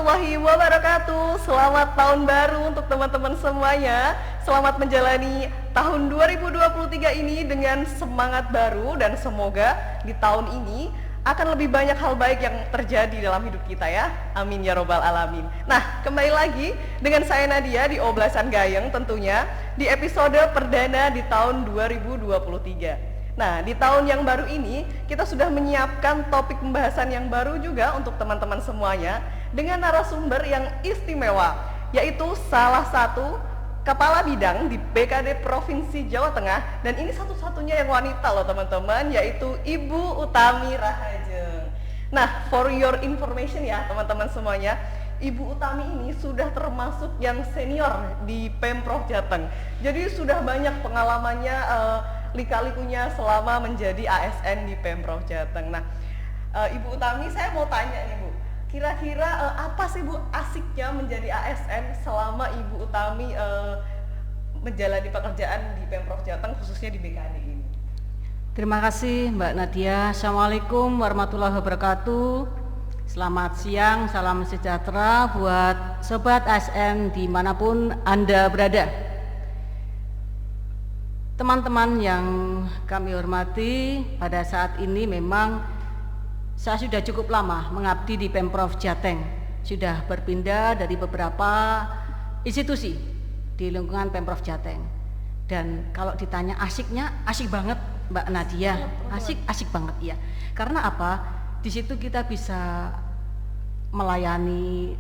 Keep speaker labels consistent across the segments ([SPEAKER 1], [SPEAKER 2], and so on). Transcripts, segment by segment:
[SPEAKER 1] warahmatullahi wabarakatuh. Selamat tahun baru untuk teman-teman semuanya. Selamat menjalani tahun 2023 ini dengan semangat baru, dan semoga di tahun ini akan lebih banyak hal baik yang terjadi dalam hidup kita ya. Amin ya robbal alamin. Nah, kembali lagi dengan saya Nadia di Oblasan Gayeng tentunya di episode perdana di tahun 2023. Nah, di tahun yang baru ini kita sudah menyiapkan topik pembahasan yang baru juga untuk teman-teman semuanya dengan narasumber yang istimewa, yaitu salah satu kepala bidang di BKD Provinsi Jawa Tengah, dan ini satu-satunya yang wanita loh teman-teman, yaitu Ibu Utami Rahajeng. Nah, for your information ya teman-teman semuanya, Ibu Utami ini sudah termasuk yang senior di Pemprov Jateng. Jadi sudah banyak pengalamannya, lika-likunya selama menjadi ASN di Pemprov Jateng. Nah, Ibu Utami, saya mau tanya nih Bu, kira-kira apa sih Bu asiknya menjadi ASN selama Ibu Utami menjalani pekerjaan di Pemprov Jateng, khususnya di BKD ini?
[SPEAKER 2] Terima kasih Mbak Nadia. Assalamualaikum warahmatullahi wabarakatuh. Selamat siang, salam sejahtera buat Sobat ASN dimanapun Anda berada. Teman-teman yang kami hormati, pada saat ini memang saya sudah cukup lama mengabdi di Pemprov Jateng. Sudah berpindah dari beberapa institusi di lingkungan Pemprov Jateng. Dan kalau ditanya asiknya, asik banget Mbak Nadia. Asik banget ya. Karena apa? Di situ kita bisa melayani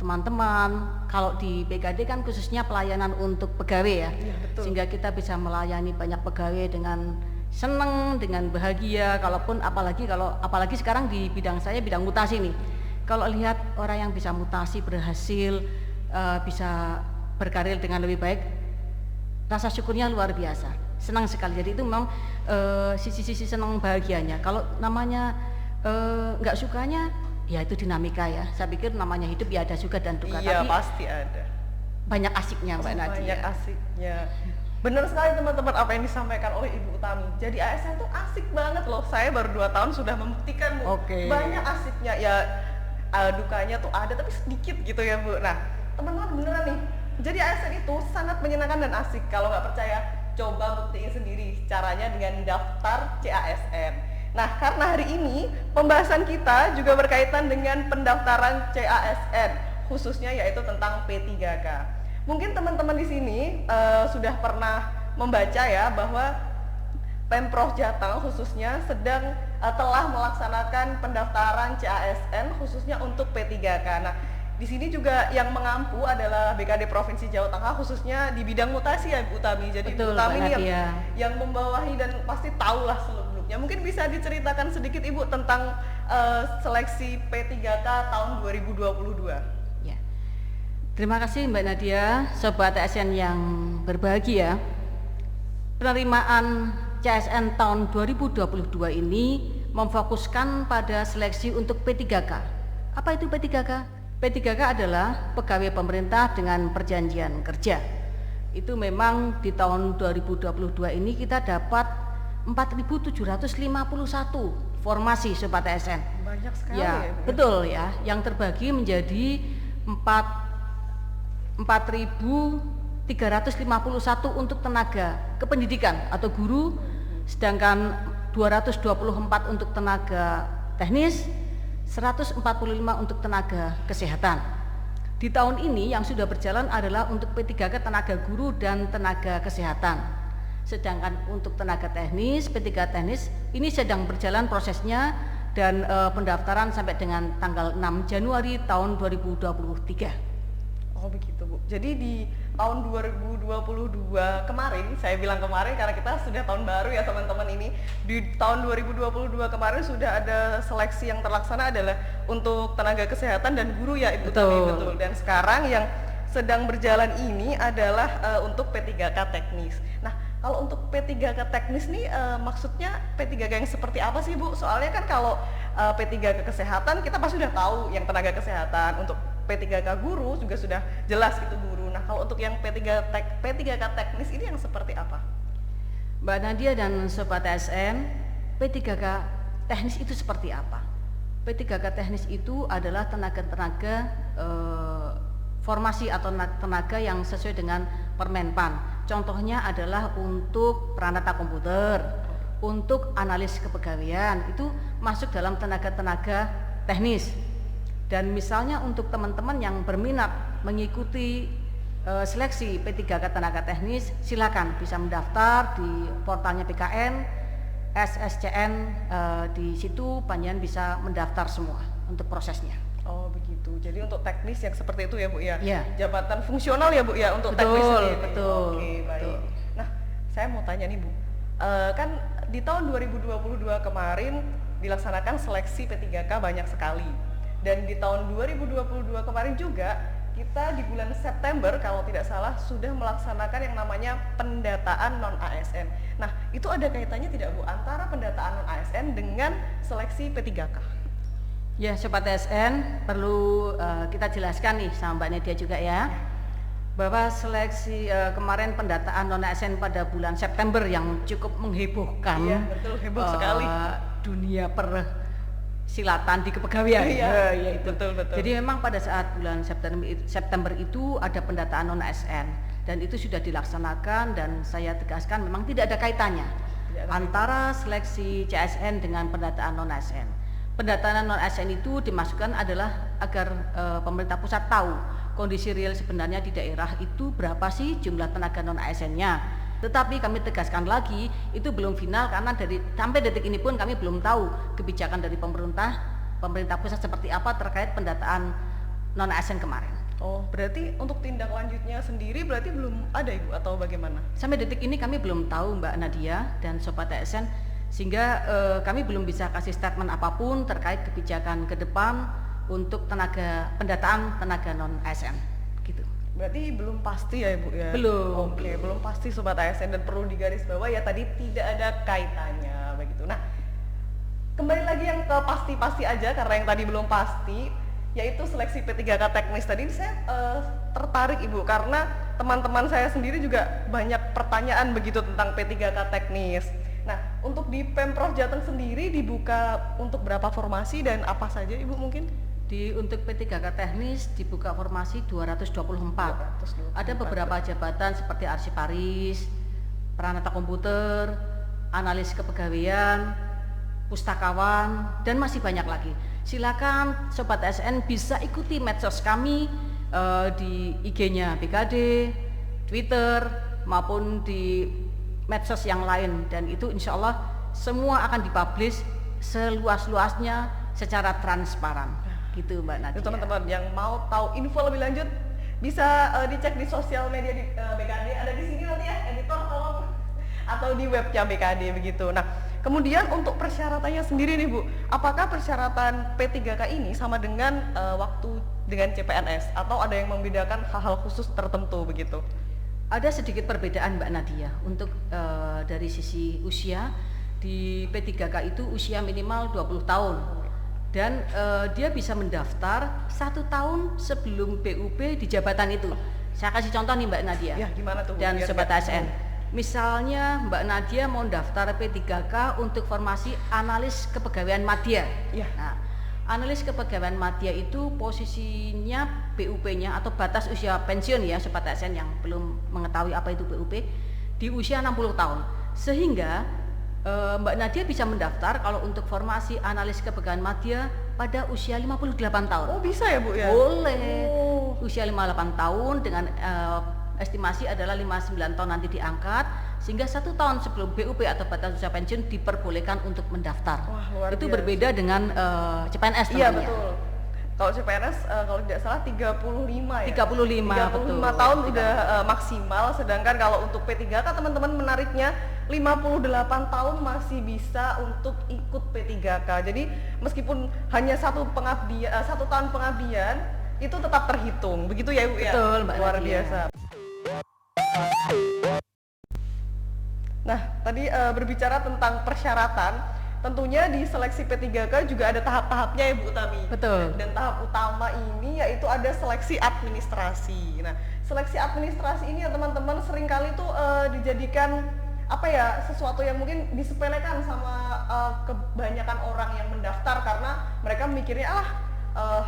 [SPEAKER 2] teman-teman. Kalau di BKD kan khususnya pelayanan untuk pegawai ya, sehingga kita bisa melayani banyak pegawai dengan senang, dengan bahagia. Apalagi sekarang di bidang saya, bidang mutasi nih. Kalau lihat orang yang bisa mutasi berhasil, bisa berkarir dengan lebih baik, rasa syukurnya luar biasa, senang sekali. Jadi itu memang sisi-sisi senang bahagianya. Kalau namanya nggak sukanya, ya itu dinamika ya. Saya pikir namanya hidup ya ada suka dan duka.
[SPEAKER 1] Iya,
[SPEAKER 2] tapi
[SPEAKER 1] pasti ada.
[SPEAKER 2] Banyak asiknya Mbak Nadia.
[SPEAKER 1] Banyak asiknya. Benar sekali teman-teman apa yang disampaikan oleh Ibu Utami. Jadi ASN itu asik banget loh. Saya baru 2 tahun sudah membuktikan Bu. Banyak asiknya ya. Dukanya tuh ada tapi sedikit gitu ya Bu. Nah, teman-teman beneran nih. Jadi ASN itu sangat menyenangkan dan asik. Kalau nggak percaya, coba buktiin sendiri caranya dengan daftar CASN. Nah, karena hari ini pembahasan kita juga berkaitan dengan pendaftaran CASN, khususnya yaitu tentang P3K. Mungkin teman-teman di sini sudah pernah membaca ya bahwa Pemprov Jateng khususnya sedang telah melaksanakan pendaftaran CASN khususnya untuk P3K. Nah, di sini juga yang mengampu adalah BKD Provinsi Jawa Tengah, khususnya di bidang mutasi ya Bu Utami. Jadi Bu Utami ini yang membawahi dan pasti tahulah seluk-beluknya. Mungkin bisa diceritakan sedikit Ibu tentang seleksi P3K tahun 2022.
[SPEAKER 2] Ya. Terima kasih Mbak Nadia, Sobat ASN yang berbahagia. Penerimaan CASN tahun 2022 ini memfokuskan pada seleksi untuk P3K. Apa itu P3K? P3K adalah pegawai pemerintah dengan perjanjian kerja. Itu memang di tahun 2022 ini kita dapat 4.751 formasi Sobat ASN.
[SPEAKER 1] Banyak sekali
[SPEAKER 2] ya. Betul ya, yang terbagi menjadi 4.351 untuk tenaga kependidikan atau guru, sedangkan 224 untuk tenaga teknis, 145 untuk tenaga kesehatan. Di tahun ini yang sudah berjalan adalah untuk P3K tenaga guru dan tenaga kesehatan. Sedangkan untuk tenaga teknis, P3K teknis ini sedang berjalan prosesnya dan pendaftaran sampai dengan tanggal 6 Januari tahun 2023.
[SPEAKER 1] Oh begitu Bu. Jadi di tahun 2022 kemarin, saya bilang kemarin karena kita sudah tahun baru ya teman-teman ini. Di tahun 2022 kemarin sudah ada seleksi yang terlaksana adalah untuk tenaga kesehatan dan guru ya Ibu Utami. Betul. Dan sekarang yang sedang berjalan ini adalah untuk P3K teknis. Nah, kalau untuk P3K teknis nih maksudnya P3K yang seperti apa sih Bu? Soalnya kan kalau P3K kesehatan kita pasti sudah tahu yang tenaga kesehatan. Untuk P3K guru juga sudah jelas gitu guru. Nah, kalau untuk yang P3K teknis ini yang seperti apa?
[SPEAKER 2] Mbak Nadia dan Sobat ASN, P3K teknis itu seperti apa? P3K teknis itu adalah tenaga-tenaga formasi atau tenaga yang sesuai dengan Permenpan. Contohnya adalah untuk peranata komputer, untuk analis kepegawaian, itu masuk dalam tenaga-tenaga teknis. Dan misalnya untuk teman-teman yang berminat mengikuti seleksi P3K tenaga teknis, silakan bisa mendaftar di portalnya PKN, SSCN, di situ panjenengan bisa mendaftar semua untuk prosesnya.
[SPEAKER 1] Oh begitu. Jadi untuk teknis yang seperti itu ya Bu ya.
[SPEAKER 2] Iya.
[SPEAKER 1] Jabatan fungsional ya Bu ya untuk
[SPEAKER 2] Betul,
[SPEAKER 1] teknis sendiri.
[SPEAKER 2] betul,
[SPEAKER 1] Oke, baik.
[SPEAKER 2] betul.
[SPEAKER 1] Nah, saya mau tanya nih Bu. Kan di tahun 2022 kemarin dilaksanakan seleksi P3K banyak sekali. Dan di tahun 2022 kemarin juga kita di bulan September kalau tidak salah sudah melaksanakan yang namanya pendataan non ASN. Nah, itu ada kaitannya tidak Bu antara pendataan non ASN dengan seleksi P3K?
[SPEAKER 2] Ya, Sobat ASN, perlu kita jelaskan nih sama Mbak Nadia juga ya, bahwa seleksi kemarin pendataan non ASN pada bulan September yang cukup menghebohkan.
[SPEAKER 1] Iya, betul, heboh sekali.
[SPEAKER 2] Dunia persilatan di kepegawaian.
[SPEAKER 1] Iya,
[SPEAKER 2] ya, itu.
[SPEAKER 1] betul.
[SPEAKER 2] Jadi memang pada saat bulan September itu ada pendataan non ASN dan itu sudah dilaksanakan, dan saya tegaskan memang tidak ada kaitannya antara seleksi CSN dengan pendataan non ASN. Pendataan non ASN itu dimasukkan adalah agar pemerintah pusat tahu kondisi real sebenarnya di daerah itu berapa sih jumlah tenaga non ASN-nya. Tetapi kami tegaskan lagi, itu belum final karena sampai detik ini pun kami belum tahu kebijakan dari pemerintah pusat seperti apa terkait pendataan non ASN kemarin.
[SPEAKER 1] Oh, berarti untuk tindak lanjutnya sendiri berarti belum ada Ibu atau bagaimana?
[SPEAKER 2] Sampai detik ini kami belum tahu Mbak Nadia dan Sobat ASN, sehingga kami belum bisa kasih statement apapun terkait kebijakan ke depan untuk pendataan tenaga non ASN gitu.
[SPEAKER 1] Berarti belum pasti ya Ibu ya?
[SPEAKER 2] Belum.
[SPEAKER 1] Oke, belum pasti Sobat ASN, dan perlu digarisbawahi ya tadi tidak ada kaitannya begitu. Nah, kembali lagi yang ke pasti-pasti aja karena yang tadi belum pasti, yaitu seleksi P3K teknis. Tadi saya tertarik Ibu karena teman-teman saya sendiri juga banyak pertanyaan begitu tentang P3K teknis. Nah, untuk di Pemprov Jateng sendiri dibuka untuk berapa formasi dan apa saja Ibu mungkin?
[SPEAKER 2] Untuk P3K teknis dibuka formasi 224. Ada beberapa jabatan seperti arsiparis, peranata komputer, analis kepegawaian, pustakawan, dan masih banyak lagi. Silakan Sobat ASN bisa ikuti medsos kami di IG-nya BKD, Twitter, maupun di medsos yang lain, dan itu insya Allah semua akan dipublish seluas-luasnya secara transparan gitu Mbak Nadia.
[SPEAKER 1] Itu teman-teman yang mau tahu info lebih lanjut bisa dicek di sosial media di BKD, ada di sini nanti ya editor tolong, atau di webnya BKD begitu. Nah, kemudian untuk persyaratannya sendiri nih Bu, apakah persyaratan P3K ini sama dengan waktu dengan CPNS atau ada yang membedakan hal-hal khusus tertentu begitu?
[SPEAKER 2] Ada sedikit perbedaan Mbak Nadia. Untuk dari sisi usia, di P3K itu usia minimal 20 tahun dan dia bisa mendaftar 1 tahun sebelum BUP di jabatan itu. Saya kasih contoh nih Mbak Nadia.
[SPEAKER 1] Ya, gimana tuh?
[SPEAKER 2] Dan Sobat ASN. Misalnya Mbak Nadia mau daftar P3K untuk formasi analis kepegawaian madya.
[SPEAKER 1] Ya.
[SPEAKER 2] Nah, analis kepegawaian madya itu posisinya BUP-nya atau batas usia pensiun ya Sobat ASN yang belum mengetahui apa itu BUP, di usia 60 tahun. Sehingga Mbak Nadia bisa mendaftar kalau untuk formasi analis kepegawaian madya pada usia 58 tahun.
[SPEAKER 1] Oh, bisa ya Bu ya?
[SPEAKER 2] Boleh.
[SPEAKER 1] Oh.
[SPEAKER 2] Usia 58 tahun dengan estimasi adalah 59 tahun nanti diangkat, sehingga 1 tahun sebelum BUP atau batas usia pensiun diperbolehkan untuk mendaftar.
[SPEAKER 1] Wah, luar
[SPEAKER 2] itu
[SPEAKER 1] biasa.
[SPEAKER 2] Berbeda dengan CPNS tentunya.
[SPEAKER 1] Iya betul. Kalau CPNS kalau tidak salah 35 ya.
[SPEAKER 2] 35 betul.
[SPEAKER 1] Tahun udah maksimal, sedangkan kalau untuk P3K teman-teman menariknya 58 tahun masih bisa untuk ikut P3K. Jadi meskipun hanya 1 tahun pengabdian itu tetap terhitung. Begitu ya Bu ya?
[SPEAKER 2] Betul, Mbak
[SPEAKER 1] Luar
[SPEAKER 2] Nadia.
[SPEAKER 1] biasa. Nah, tadi berbicara tentang persyaratan, tentunya di seleksi P3K juga ada tahap-tahapnya ya Bu Utami.
[SPEAKER 2] Betul.
[SPEAKER 1] Dan tahap utama ini yaitu ada seleksi administrasi. Nah, seleksi administrasi ini ya teman-teman seringkali tuh dijadikan apa ya, sesuatu yang mungkin disepelekan sama kebanyakan orang yang mendaftar karena mereka mikirnya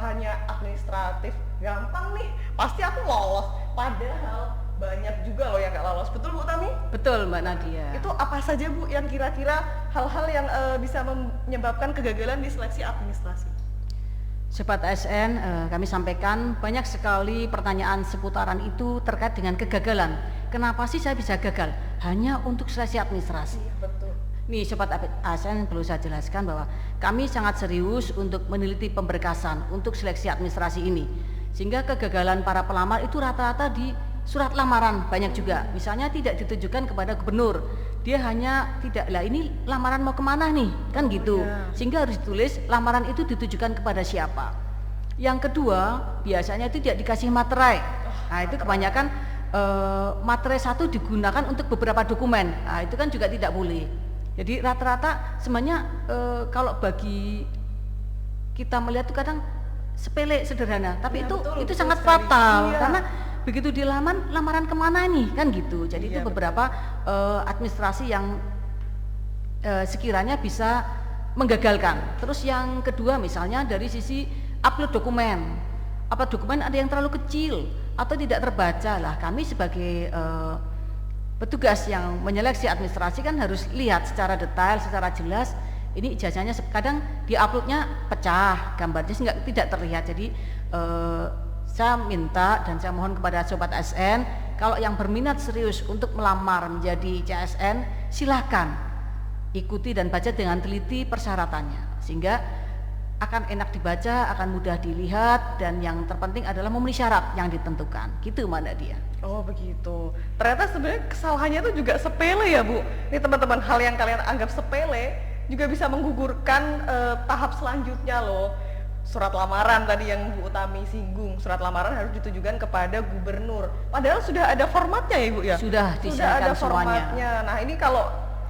[SPEAKER 1] hanya administratif gampang nih, pasti aku lolos. Padahal banyak juga loh yang nggak lolos. Betul Bu Tami?
[SPEAKER 2] Betul Mbak Nadia.
[SPEAKER 1] Itu apa saja Bu yang kira-kira hal-hal yang bisa menyebabkan kegagalan di seleksi administrasi?
[SPEAKER 2] Sobat ASN, kami sampaikan banyak sekali pertanyaan seputaran itu terkait dengan kegagalan. Kenapa sih saya bisa gagal? Hanya untuk seleksi administrasi.
[SPEAKER 1] Iya betul.
[SPEAKER 2] Nih Sobat ASN, perlu saya jelaskan bahwa kami sangat serius untuk meneliti pemberkasan untuk seleksi administrasi ini. Sehingga kegagalan para pelamar itu rata-rata di surat lamaran banyak juga. Misalnya tidak ditujukan kepada gubernur. Dia hanya tidak, lah ini lamaran mau kemana nih? Kan gitu.
[SPEAKER 1] Iya.
[SPEAKER 2] Sehingga harus ditulis lamaran itu ditujukan kepada siapa. Yang kedua, biasanya itu tidak dikasih materai. Nah itu kebanyakan materai satu digunakan untuk beberapa dokumen. Nah itu kan juga tidak boleh. Jadi rata-rata sebenarnya kalau bagi kita melihat itu kadang sepele sederhana, tapi
[SPEAKER 1] Ya, betul,
[SPEAKER 2] itu
[SPEAKER 1] betul
[SPEAKER 2] sangat
[SPEAKER 1] sekali.
[SPEAKER 2] fatal.
[SPEAKER 1] Iya.
[SPEAKER 2] Karena begitu lamaran kemana nih kan gitu. Jadi
[SPEAKER 1] Iya,
[SPEAKER 2] itu beberapa administrasi yang sekiranya bisa menggagalkan. Terus yang kedua misalnya dari sisi upload dokumen. Upload dokumen ada yang terlalu kecil atau tidak terbaca. Lah kami sebagai petugas yang menyeleksi administrasi kan harus lihat secara detail, secara jelas. Ini ijazahnya kadang diuploadnya pecah, gambarnya sehingga tidak terlihat. Jadi saya minta dan saya mohon kepada Sobat ASN, kalau yang berminat serius untuk melamar menjadi CSN, silakan ikuti dan baca dengan teliti persyaratannya, sehingga akan enak dibaca, akan mudah dilihat, dan yang terpenting adalah memenuhi syarat yang ditentukan. Gitu Mbak Nadia.
[SPEAKER 1] Oh begitu. Ternyata sebenarnya kesalahannya itu juga sepele ya Bu. Ini teman-teman, hal yang kalian anggap sepele juga bisa menggugurkan tahap selanjutnya loh. Surat lamaran tadi yang Bu Utami singgung, surat lamaran harus ditujukan kepada gubernur. Padahal sudah ada formatnya ya Bu ya?
[SPEAKER 2] Sudah
[SPEAKER 1] Sudah
[SPEAKER 2] disiapkan
[SPEAKER 1] ada
[SPEAKER 2] semuanya.
[SPEAKER 1] formatnya. Nah ini kalau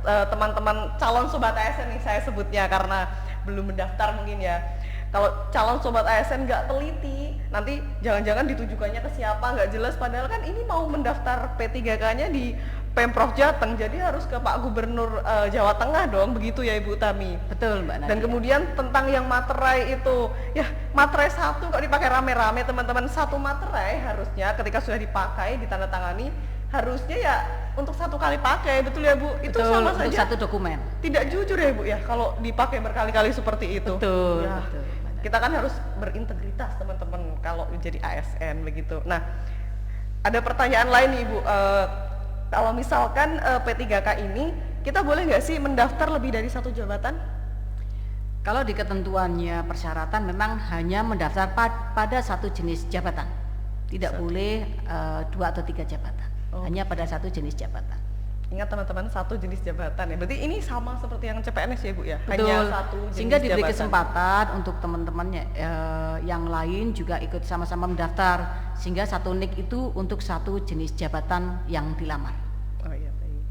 [SPEAKER 1] teman-teman calon Sobat ASN nih saya sebutnya karena belum mendaftar mungkin ya. Kalau calon Sobat ASN nggak teliti, nanti jangan-jangan ditujukannya ke siapa nggak jelas. Padahal kan ini mau mendaftar P3K-nya di Pemprov Jateng, jadi harus ke Pak Gubernur Jawa Tengah dong, begitu ya Ibu Tami.
[SPEAKER 2] Betul Mbak Nadia.
[SPEAKER 1] Dan kemudian tentang yang materai itu, ya materai satu kok dipakai rame-rame teman-teman. Satu materai harusnya ketika sudah dipakai, ditandatangani, harusnya ya untuk satu kali pakai, betul ya Bu? Itu
[SPEAKER 2] Betul,
[SPEAKER 1] sama
[SPEAKER 2] untuk
[SPEAKER 1] saja
[SPEAKER 2] satu dokumen.
[SPEAKER 1] tidak jujur ya Bu ya kalau dipakai berkali-kali seperti itu.
[SPEAKER 2] Betul,
[SPEAKER 1] Ya,
[SPEAKER 2] betul.
[SPEAKER 1] kita kan harus berintegritas teman-teman kalau menjadi ASN begitu. Nah, ada pertanyaan lain nih Ibu. Kalau misalkan P3K ini, kita boleh nggak sih mendaftar lebih dari satu jabatan?
[SPEAKER 2] Kalau di ketentuannya persyaratan memang hanya mendaftar pada satu jenis jabatan. Tidak boleh 2 atau 3 jabatan.
[SPEAKER 1] Oh.
[SPEAKER 2] Hanya pada satu jenis jabatan.
[SPEAKER 1] Ingat teman-teman, satu jenis jabatan ya. Berarti ini sama seperti yang CPNS ya Bu ya?
[SPEAKER 2] Betul.
[SPEAKER 1] Hanya satu jenis
[SPEAKER 2] Sehingga diberi
[SPEAKER 1] jabatan.
[SPEAKER 2] kesempatan untuk teman-temannya yang lain juga ikut sama-sama mendaftar. Sehingga satu NIK itu untuk satu jenis jabatan yang dilamar.
[SPEAKER 1] Oh iya, baik.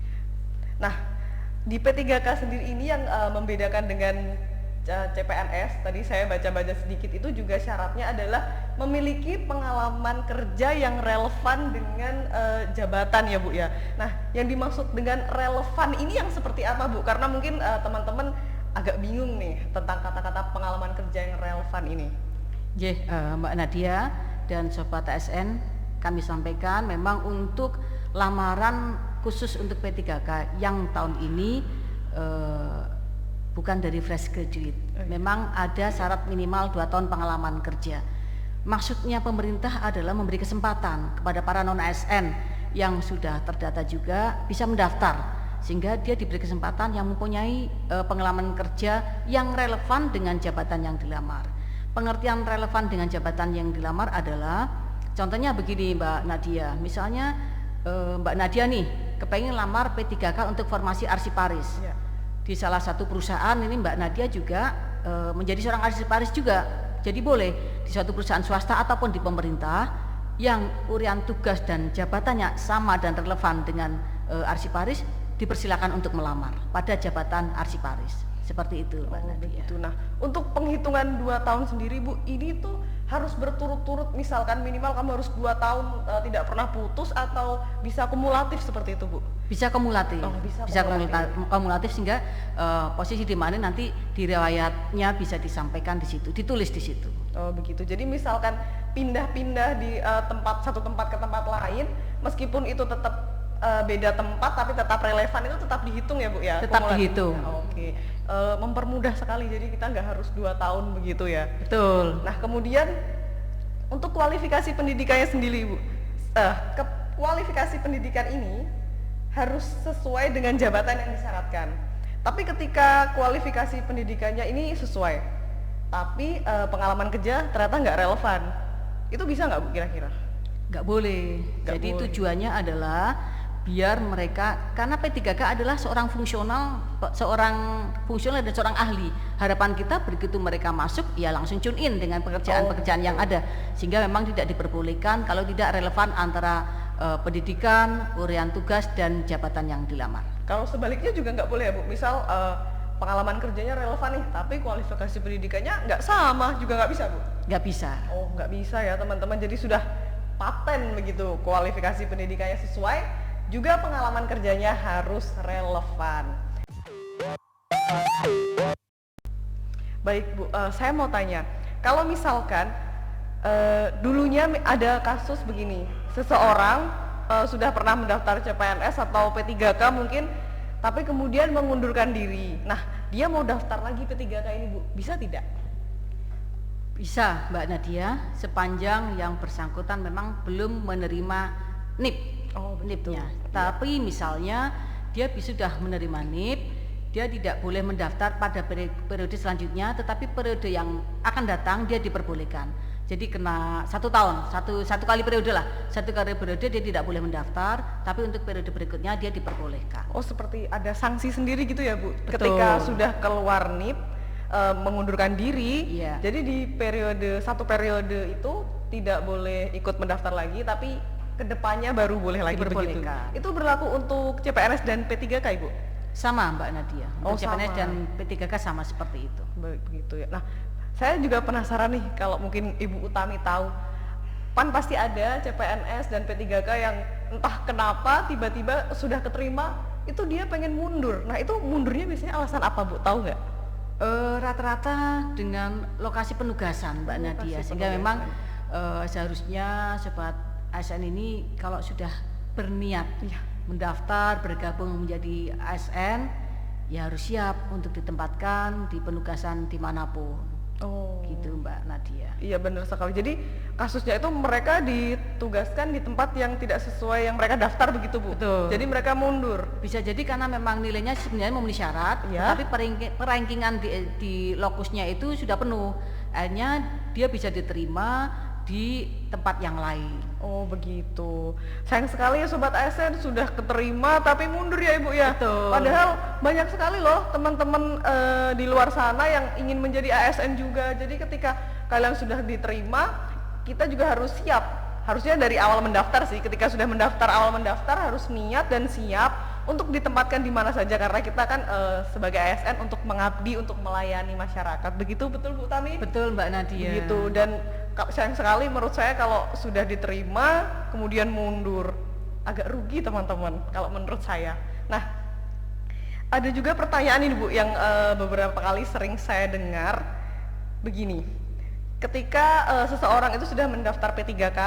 [SPEAKER 1] Nah, di P3K sendiri ini yang membedakan dengan CPNS, tadi saya baca-baca sedikit, itu juga syaratnya adalah memiliki pengalaman kerja yang relevan dengan jabatan ya Bu ya. Nah, yang dimaksud dengan relevan ini yang seperti apa Bu? Karena mungkin teman-teman agak bingung nih tentang kata-kata pengalaman kerja yang relevan ini.
[SPEAKER 2] Mbak Nadia dan Sobat ASN, kami sampaikan memang untuk lamaran khusus untuk P3K yang tahun ini bukan dari fresh graduate. Memang ada syarat minimal 2 tahun pengalaman kerja. Maksudnya pemerintah adalah memberi kesempatan kepada para non-ASN yang sudah terdata juga bisa mendaftar, sehingga dia diberi kesempatan yang mempunyai pengalaman kerja yang relevan dengan jabatan yang dilamar. Pengertian relevan dengan jabatan yang dilamar adalah, contohnya begini Mbak Nadia, misalnya Mbak Nadia nih kepengen lamar P3K untuk formasi arsiparis.
[SPEAKER 1] Ya.
[SPEAKER 2] Di salah satu perusahaan ini Mbak Nadia juga menjadi seorang arsiparis juga. Jadi boleh di suatu perusahaan swasta ataupun di pemerintah yang urian tugas dan jabatannya sama dan relevan dengan arsiparis, dipersilakan untuk melamar pada jabatan arsiparis. Seperti itu, Mbak Nadia.
[SPEAKER 1] Begitu. Nah, untuk penghitungan 2 tahun sendiri Bu, ini tuh harus berturut-turut, misalkan minimal kamu harus 2 tahun tidak pernah putus, atau bisa kumulatif seperti itu Bu?
[SPEAKER 2] Bisa kumulatif,
[SPEAKER 1] bisa
[SPEAKER 2] kumulatif sehingga posisi di mana nanti di riwayatnya bisa disampaikan di situ, ditulis di situ.
[SPEAKER 1] Oh begitu. Jadi misalkan pindah-pindah di satu tempat ke tempat lain, meskipun itu tetap beda tempat tapi tetap relevan, itu tetap dihitung ya Bu ya?
[SPEAKER 2] Tetap dihitung.
[SPEAKER 1] Oke. Mempermudah sekali, jadi kita nggak harus 2 tahun begitu ya?
[SPEAKER 2] Betul.
[SPEAKER 1] Nah kemudian untuk kualifikasi pendidikannya sendiri Bu, kualifikasi pendidikan ini harus sesuai dengan jabatan yang disyaratkan. Tapi ketika kualifikasi pendidikannya ini sesuai, tapi pengalaman kerja ternyata nggak relevan, itu bisa nggak Bu kira-kira?
[SPEAKER 2] Nggak boleh. Jadi tujuannya adalah biar mereka, karena P3K adalah seorang fungsional dan seorang ahli. Harapan kita begitu mereka masuk ya langsung tune in dengan pekerjaan-pekerjaan yang ada, sehingga memang tidak diperbolehkan kalau tidak relevan antara pendidikan, urian tugas dan jabatan yang dilamar.
[SPEAKER 1] Kalau sebaliknya juga nggak boleh ya Bu, misal pengalaman kerjanya relevan nih, tapi kualifikasi pendidikannya nggak sama, juga nggak bisa Bu?
[SPEAKER 2] Nggak bisa.
[SPEAKER 1] Oh nggak bisa ya teman-teman, jadi sudah paten begitu, kualifikasi pendidikannya sesuai, juga pengalaman kerjanya harus relevan. Baik Bu, saya mau tanya, kalau misalkan dulunya ada kasus begini, seseorang sudah pernah mendaftar CPNS atau P3K mungkin, tapi kemudian mengundurkan diri. Nah, dia mau daftar lagi P3K ini Bu, bisa tidak?
[SPEAKER 2] Bisa Mbak Nadia, sepanjang yang bersangkutan memang belum menerima NIP. NIP-nya. Tapi misalnya dia sudah menerima NIP, dia tidak boleh mendaftar pada periode selanjutnya, tetapi periode yang akan datang dia diperbolehkan. Jadi kena 1 tahun, satu kali periode lah, 1 kali periode dia tidak boleh mendaftar, tapi untuk periode berikutnya dia diperbolehkan.
[SPEAKER 1] Oh seperti ada sanksi sendiri gitu ya Bu?
[SPEAKER 2] Betul.
[SPEAKER 1] Ketika sudah keluar NIP, mengundurkan diri,
[SPEAKER 2] iya.
[SPEAKER 1] Jadi di satu periode itu tidak boleh ikut mendaftar lagi, tapi kedepannya baru boleh lagi begitu. Itu berlaku untuk CPNS dan P3K Ibu?
[SPEAKER 2] Sama Mbak Nadia, untuk CPNS
[SPEAKER 1] sama.
[SPEAKER 2] dan P3K sama seperti itu.
[SPEAKER 1] Begitu ya. Nah, saya juga penasaran nih, kalau mungkin Ibu Utami tahu, kan pasti ada CPNS dan P3K yang entah kenapa tiba-tiba sudah keterima, itu dia pengen mundur. Nah itu mundurnya biasanya alasan apa Bu, tahu nggak?
[SPEAKER 2] Rata-rata dengan lokasi penugasan Mbak Nadia, sehingga memang seharusnya Sobat ASN ini kalau sudah berniat mendaftar, bergabung menjadi ASN, ya harus siap untuk ditempatkan di penugasan dimanapun. Gitu Mbak Nadia.
[SPEAKER 1] Iya benar sekali. Jadi kasusnya itu mereka ditugaskan di tempat yang tidak sesuai yang mereka daftar begitu Bu?
[SPEAKER 2] Betul.
[SPEAKER 1] Jadi mereka mundur? Bisa
[SPEAKER 2] jadi karena memang nilainya sebenarnya memenuhi syarat, tapi perankingan di lokusnya itu sudah penuh. Akhirnya dia bisa diterima di tempat yang lain.
[SPEAKER 1] Oh begitu. Sayang sekali ya Sobat ASN, sudah keterima tapi mundur ya Ibu ya.
[SPEAKER 2] Betul.
[SPEAKER 1] Padahal banyak sekali loh teman-teman di luar sana yang ingin menjadi ASN juga. Jadi ketika kalian sudah diterima, kita juga harus siap. Harusnya dari awal mendaftar sih. Ketika sudah awal mendaftar harus niat dan siap untuk ditempatkan di mana saja, karena kita kan sebagai ASN untuk mengabdi, untuk melayani masyarakat. Begitu betul Bu Tami?
[SPEAKER 2] Betul Mbak Nadia.
[SPEAKER 1] Begitu. Dan sayang sekali menurut saya kalau sudah diterima kemudian mundur, agak rugi teman-teman kalau menurut saya. Nah, ada juga pertanyaan ini Bu yang beberapa kali sering saya dengar begini. Ketika seseorang itu sudah mendaftar P3K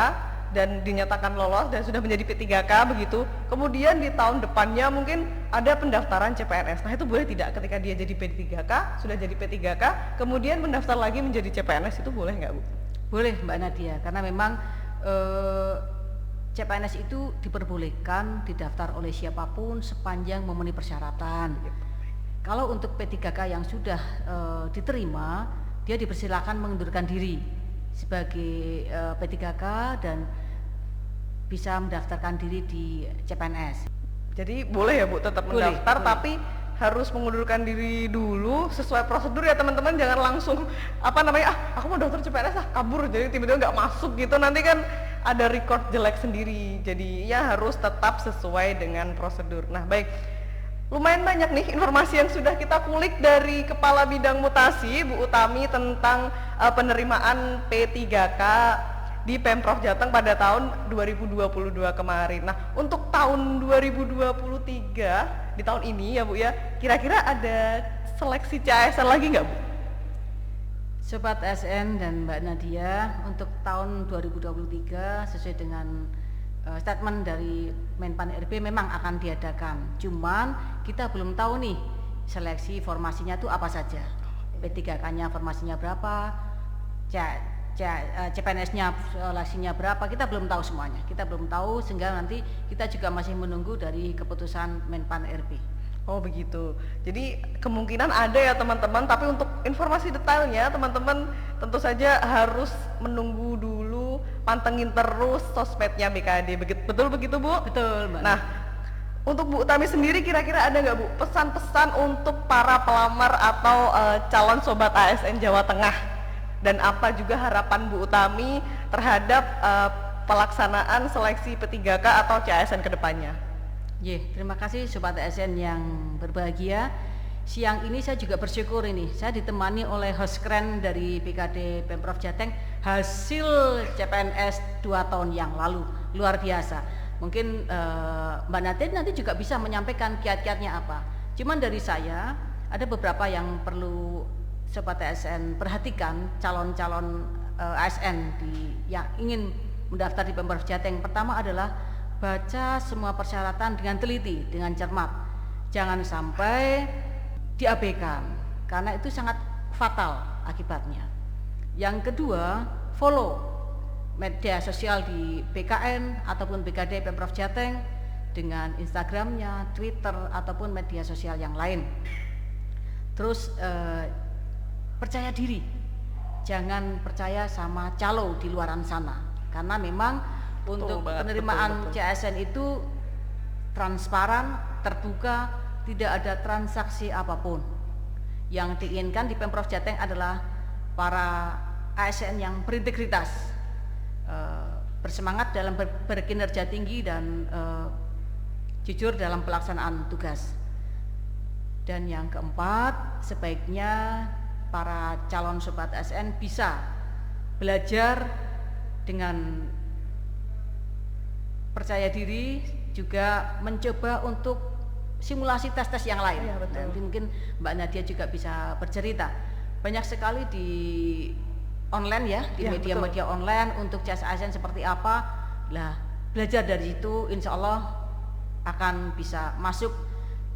[SPEAKER 1] dan dinyatakan lolos dan sudah menjadi P3K begitu, kemudian di tahun depannya mungkin ada pendaftaran CPNS. Nah itu boleh tidak ketika dia jadi P3K, sudah jadi P3K, kemudian mendaftar lagi menjadi CPNS, itu boleh nggak Bu?
[SPEAKER 2] Boleh Mbak Nadia, karena memang CPNS itu diperbolehkan didaftar oleh siapapun sepanjang memenuhi persyaratan. Kalau untuk P3K yang sudah diterima, dia dipersilakan mengundurkan diri sebagai P3K dan bisa mendaftarkan diri di CPNS.
[SPEAKER 1] Jadi boleh ya Bu tetap mendaftar, boleh. Tapi harus mengundurkan diri dulu sesuai prosedur ya teman-teman, jangan langsung aku mau daftar CPNS kabur, jadi tiba-tiba nggak masuk gitu, nanti kan ada record jelek sendiri. Jadi ya harus tetap sesuai dengan prosedur. Nah baik, Lumayan banyak nih informasi yang sudah kita kulik dari Kepala Bidang Mutasi Bu Utami tentang penerimaan P3K di Pemprov Jateng pada tahun 2022 kemarin. Nah, untuk tahun 2023 di tahun ini ya Bu ya, kira-kira ada seleksi CASN lagi nggak Bu?
[SPEAKER 2] Sobat ASN dan Mbak Nadia, untuk tahun 2023 sesuai dengan statement dari Menpan RB memang akan diadakan. Cuman kita belum tahu nih seleksi formasinya itu apa saja. P3K-nya formasinya berapa, CPNS-nya seleksinya berapa, kita belum tahu semuanya. Kita belum tahu sehingga nanti kita juga masih menunggu dari keputusan Menpan RB.
[SPEAKER 1] Oh begitu. Jadi kemungkinan ada ya teman-teman, tapi untuk informasi detailnya teman-teman tentu saja harus menunggu dulu, pantengin terus sosmednya BKD. Betul begitu Bu?
[SPEAKER 2] Betul Mbak.
[SPEAKER 1] Nah, untuk Bu Utami sendiri kira-kira ada nggak Bu pesan-pesan untuk para pelamar atau calon sobat ASN Jawa Tengah? Dan apa juga harapan Bu Utami terhadap pelaksanaan seleksi P3K atau CASN ke depannya?
[SPEAKER 2] Terima kasih Sobat ASN yang berbahagia. Siang ini saya juga bersyukur ini, saya ditemani oleh host keren dari BKD Pemprov Jateng, hasil CPNS 2 tahun yang lalu, luar biasa. Mungkin Mbak Nadia nanti juga bisa menyampaikan kiat-kiatnya apa. Cuman dari saya, ada beberapa yang perlu Sobat ASN perhatikan, calon-calon ASN yang ingin mendaftar di Pemprov Jateng. Pertama adalah baca semua persyaratan dengan teliti, dengan cermat. Jangan sampai diabaikan, karena itu sangat fatal akibatnya. Yang kedua, follow media sosial di BKN ataupun BKD Pemprov Jateng dengan Instagramnya, Twitter ataupun media sosial yang lain. Terus percaya diri, jangan percaya sama calo di luaran sana, karena memang untuk penerimaan CASN itu transparan, terbuka, tidak ada transaksi apapun. Yang diinginkan di Pemprov Jateng adalah para ASN yang berintegritas, bersemangat dalam berkinerja tinggi dan jujur dalam pelaksanaan tugas. Dan yang keempat, sebaiknya para calon sobat ASN bisa belajar dengan percaya diri, juga mencoba untuk simulasi tes-tes yang lain.
[SPEAKER 1] Ya, betul.
[SPEAKER 2] Nanti mungkin Mbak Nadia juga bisa bercerita. Banyak sekali di online ya, di media-media online untuk CASN seperti apa. Lah, belajar dari situ, insya Allah akan bisa masuk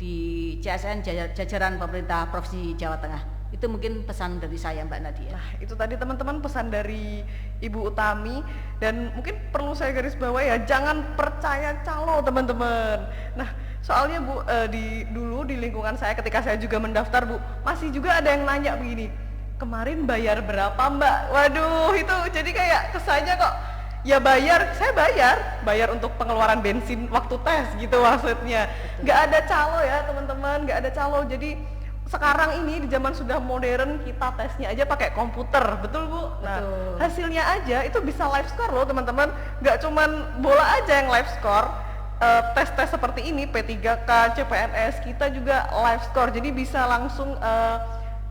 [SPEAKER 2] di CASN jajaran pemerintah Provinsi Jawa Tengah. Itu mungkin pesan dari saya Mbak Nadia.
[SPEAKER 1] Nah, itu tadi teman-teman pesan dari Ibu Utami, dan mungkin perlu saya garis bawahi ya, jangan percaya calo teman-teman. Nah, soalnya Bu, dulu di lingkungan saya ketika saya juga mendaftar Bu, masih juga ada yang nanya begini, kemarin bayar berapa Mbak? Waduh, itu jadi kayak kesannya kok ya saya bayar untuk pengeluaran bensin waktu tes gitu maksudnya. Nggak ada calo ya teman-teman, nggak ada calo. Jadi sekarang ini di zaman sudah modern, kita tesnya aja pakai komputer, betul Bu? Nah,
[SPEAKER 2] Betul.
[SPEAKER 1] hasilnya aja itu bisa live score loh teman-teman. Nggak cuman bola aja yang live score, tes-tes seperti ini P3K, CPNS kita juga live score. Jadi bisa langsung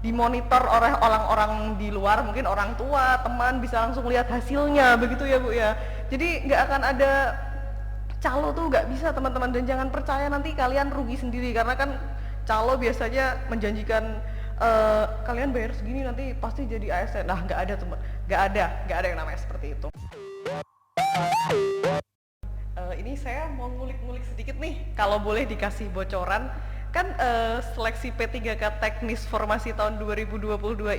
[SPEAKER 1] dimonitor oleh orang-orang di luar, mungkin orang tua, teman bisa langsung lihat hasilnya, begitu ya Bu ya. Jadi nggak akan ada calo tuh, nggak bisa teman-teman, dan jangan percaya nanti kalian rugi sendiri, karena kan calo biasanya menjanjikan kalian bayar segini nanti pasti jadi ASN. Nah, nggak ada teman, nggak ada yang namanya seperti itu. Ini saya mau ngulik-ngulik sedikit nih, kalau boleh dikasih bocoran. Kan seleksi P3K teknis formasi tahun 2022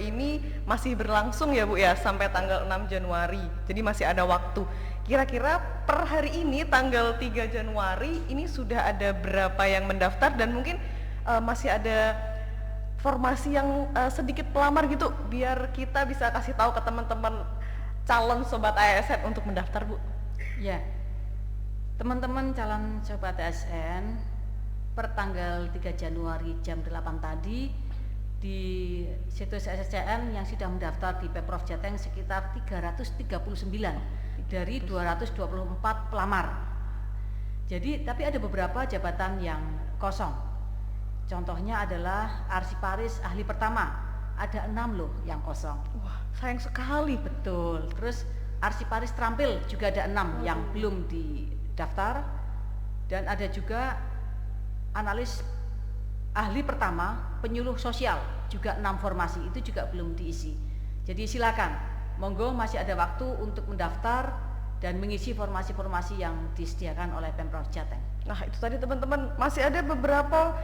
[SPEAKER 1] ini masih berlangsung ya Bu ya, sampai tanggal 6 Januari, jadi masih ada waktu. Kira-kira per hari ini tanggal 3 Januari ini sudah ada berapa yang mendaftar, dan mungkin masih ada formasi yang sedikit pelamar gitu, biar kita bisa kasih tahu ke teman-teman calon sobat ASN untuk mendaftar Bu.
[SPEAKER 2] Ya, teman-teman calon sobat ASN, per tanggal 3 Januari jam 8 tadi di situs SSCN yang sudah mendaftar di Pemprov Jateng sekitar 339 dari 224 pelamar. Jadi tapi ada beberapa jabatan yang kosong. Contohnya adalah arsiparis ahli pertama, ada 6 loh yang kosong.
[SPEAKER 1] Wah, sayang sekali.
[SPEAKER 2] Betul. Terus arsiparis terampil juga ada 6 yang belum didaftar, dan ada juga analis ahli pertama penyuluh sosial juga 6 formasi, itu juga belum diisi. Jadi silakan, monggo masih ada waktu untuk mendaftar dan mengisi formasi-formasi yang disediakan oleh Pemprov Jateng.
[SPEAKER 1] Nah itu tadi teman-teman, masih ada beberapa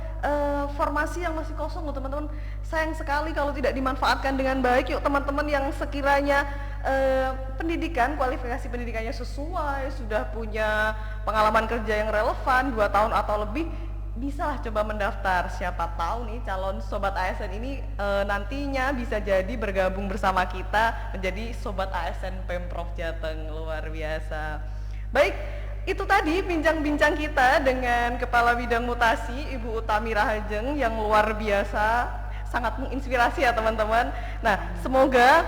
[SPEAKER 1] formasi yang masih kosong loh teman-teman. Sayang sekali kalau tidak dimanfaatkan dengan baik. Yuk teman-teman yang sekiranya pendidikan, kualifikasi pendidikannya sesuai, sudah punya pengalaman kerja yang relevan 2 tahun atau lebih, bisalah coba mendaftar. Siapa tahu nih calon Sobat ASN ini nantinya bisa jadi bergabung bersama kita menjadi Sobat ASN Pemprov Jateng. Luar biasa. Baik, itu tadi bincang-bincang kita dengan Kepala Bidang Mutasi Ibu Utami Rahajeng yang luar biasa, sangat menginspirasi ya teman-teman. Nah, semoga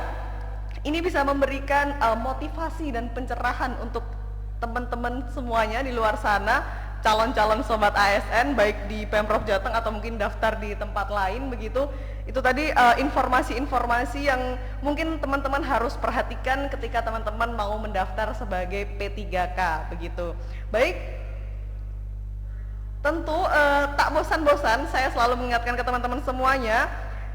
[SPEAKER 1] ini bisa memberikan motivasi dan pencerahan untuk teman-teman semuanya di luar sana, calon-calon Sobat ASN baik di Pemprov Jateng atau mungkin daftar di tempat lain begitu. Itu tadi informasi-informasi yang mungkin teman-teman harus perhatikan ketika teman-teman mau mendaftar sebagai P3K begitu. Baik, tentu tak bosan-bosan saya selalu mengingatkan ke teman-teman semuanya,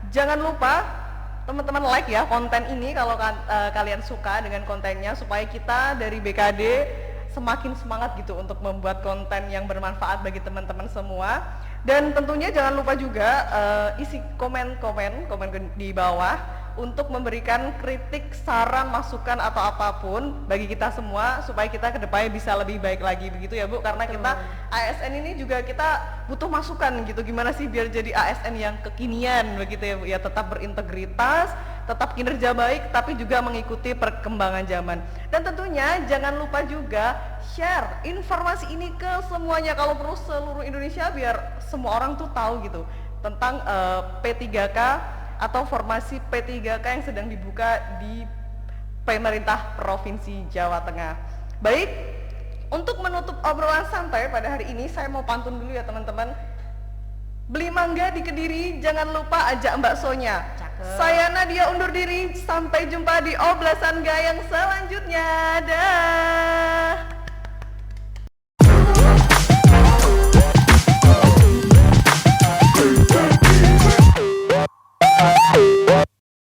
[SPEAKER 1] jangan lupa teman-teman like ya konten ini kalau kalian suka dengan kontennya, supaya kita dari BKD semakin semangat gitu untuk membuat konten yang bermanfaat bagi teman-teman semua. Dan tentunya jangan lupa juga isi komen di bawah untuk memberikan kritik, saran, masukan atau apapun bagi kita semua supaya kita kedepannya bisa lebih baik lagi begitu ya Bu, karena kita ASN ini juga kita butuh masukan gitu, gimana sih biar jadi ASN yang kekinian begitu ya Bu ya, tetap berintegritas, tetap kinerja baik tapi juga mengikuti perkembangan zaman. Dan tentunya jangan lupa juga share informasi ini ke semuanya, kalau perlu seluruh Indonesia, biar semua orang tuh tahu gitu tentang P3K atau formasi P3K yang sedang dibuka di pemerintah Provinsi Jawa Tengah. Baik, untuk menutup obrolan santai pada hari ini saya mau pantun dulu ya teman-teman. Beli mangga di Kediri, jangan lupa ajak baksonya. Saya Nadia undur diri, sampai jumpa di oblasan gayang selanjutnya. Dah.